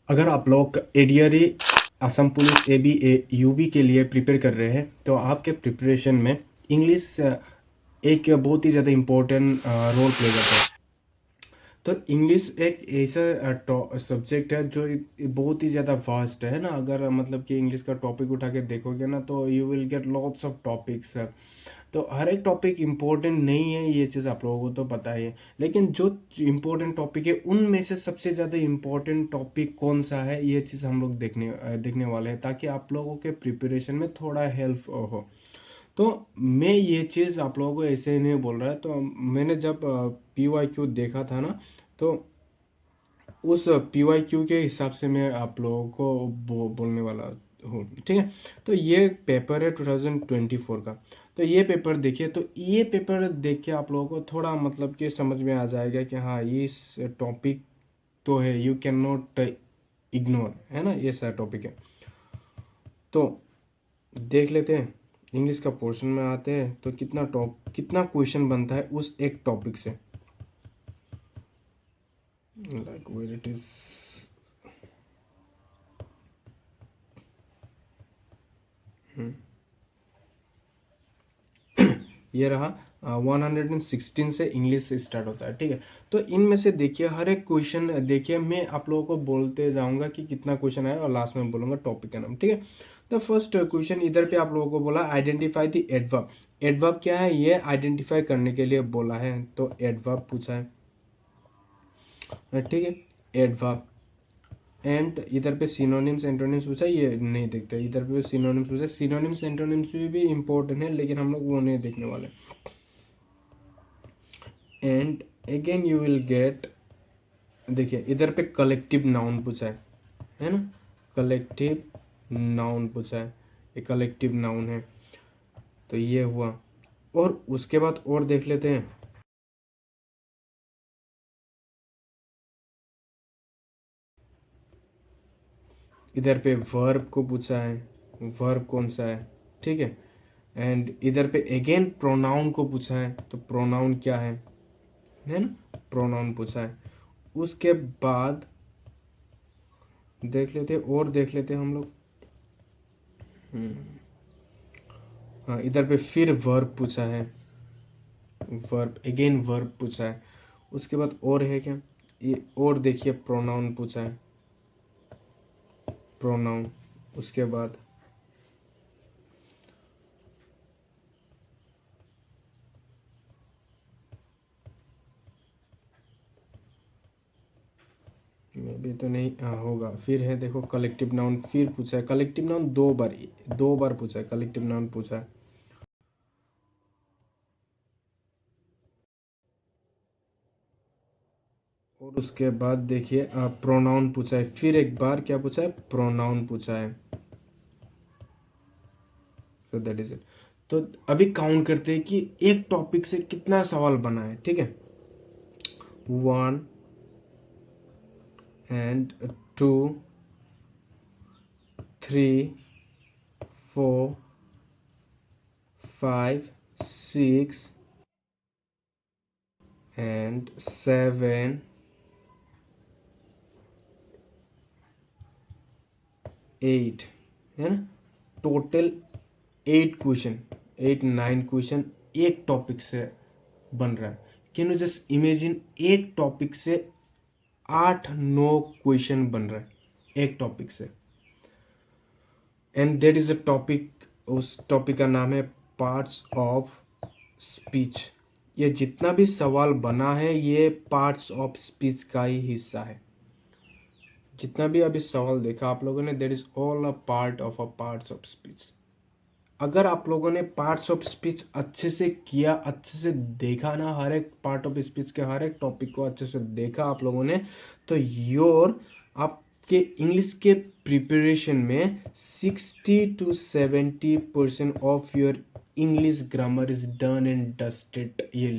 अगर आप लोग एडीआरई असम पुलिस एबी यूबी के लिए प्रिपेयर कर रहे हैं तो आपके प्रिपरेशन में इंग्लिश एक बहुत ही ज़्यादा इम्पोर्टेंट रोल प्ले करता है। तो इंग्लिश एक ऐसा सब्जेक्ट है जो बहुत ही ज़्यादा वास्ट है ना। अगर मतलब कि इंग्लिश का टॉपिक उठा के देखोगे ना तो you will get lots of topics. तो हर एक टॉपिक इम्पोर्टेंट नहीं है, ये चीज़ आप लोगों को तो पता ही है। लेकिन जो इम्पोर्टेंट टॉपिक है उनमें से सबसे ज़्यादा इम्पोर्टेंट टॉपिक कौन सा है, ये चीज़ हम लोग देखने वाले हैं, ताकि आप लोगों के प्रिपरेशन में थोड़ा हेल्प हो। तो मैं ये चीज़ आप लोगों को ऐसे ही नहीं बोल रहा है। तो मैंने जब PYQ देखा था ना, तो उस PYQ के हिसाब से मैं आप लोगों को बोलने वाला हूँ, ठीक है। तो ये पेपर है 2024 का। तो ये पेपर देखिए, तो ये पेपर देख के आप लोगों को थोड़ा मतलब कि समझ में आ जाएगा कि हाँ, इस टॉपिक तो है, यू कैन नॉट इग्नोर, है ना, ये सारा टॉपिक है। तो देख लेते हैं, इंग्लिश का पोर्शन में आते हैं तो कितना क्वेश्चन बनता है उस एक टॉपिक से, लाइक वेयर इट इज। ये रहा 116 से इंग्लिश स्टार्ट होता है, ठीक है। तो इनमें से देखिए हर एक क्वेश्चन देखिए, मैं आप लोगों को बोलते जाऊंगा कि कितना क्वेश्चन आया और लास्ट में बोलूंगा टॉपिक का नाम, ठीक है। तो फर्स्ट क्वेश्चन इधर पे आप लोगों को बोला आइडेंटिफाई द एडवर्ब। एडवर्ब क्या है, ये आइडेंटिफाई करने के लिए बोला है, तो एडवर्ब पूछा है, ठीक है, एडवर्ब। एंड इधर पे सिनोनिम्स एंटोनिम्स पूछा, ये नहीं देखते। इधर पे सिनोनिम्स पूछा, सिनोनिम्स एंटोनिम्स भी इम्पोर्टेंट है, लेकिन हम लोग वो नहीं देखने वाले। And again you will get, देखिए इधर पे कलेक्टिव नाउन पूछा है ना, कलेक्टिव नाउन पूछा है, ये कलेक्टिव नाउन है, तो ये हुआ। और उसके बाद और देख लेते हैं, इधर पे वर्ब को पूछा है, वर्ब कौन सा है, ठीक है। एंड इधर पे अगेन प्रोनाउन को पूछा है, तो प्रोनाउन क्या है ना, प्रोनाउन पूछा है। उसके बाद देख लेते हैं, और देख लेते हैं हम लोग। हाँ, इधर पे फिर वर्ब पूछा है, वर्ब अगेन वर्ब पूछा है। उसके बाद और है क्या, ये और देखिए प्रोनाउन पूछा है, प्रोनाउन। उसके बाद में भी तो नहीं, हाँ होगा, फिर है देखो कलेक्टिव नाउन, फिर पूछा है कलेक्टिव नाउन दो बार पूछा है, कलेक्टिव नाउन पूछा है। और उसके बाद देखिए प्रोनाउन पूछा है, फिर एक बार क्या पूछा है, प्रोनाउन पूछा है। So that is it. तो अभी काउंट करते हैं कि एक टॉपिक से कितना सवाल बना है, ठीक है। 1 एंड 2 3 4 5 6 एंड 7 8, है ना, टोटल 8 क्वेश्चन, 8 9 क्वेश्चन एक टॉपिक से बन रहा है। कैन यू जस्ट इमेजिन, एक टॉपिक से 8 9 क्वेश्चन बन रहा है एक टॉपिक से। And that is a topic, उस टॉपिक का नाम है पार्ट्स ऑफ स्पीच। ये जितना भी सवाल बना है ये पार्ट्स ऑफ स्पीच का ही हिस्सा है। जितना भी अभी सवाल देखा आप लोगों ने, that is all a part of a parts of speech. अगर आप लोगों ने पार्ट्स ऑफ स्पीच अच्छे से किया, अच्छे से देखा ना, हर एक पार्ट ऑफ स्पीच के हर एक टॉपिक को अच्छे से देखा आप लोगों ने, तो योर आपके इंग्लिश के प्रिपरेशन में 60 to 70% of your English grammar is done and dusted, ये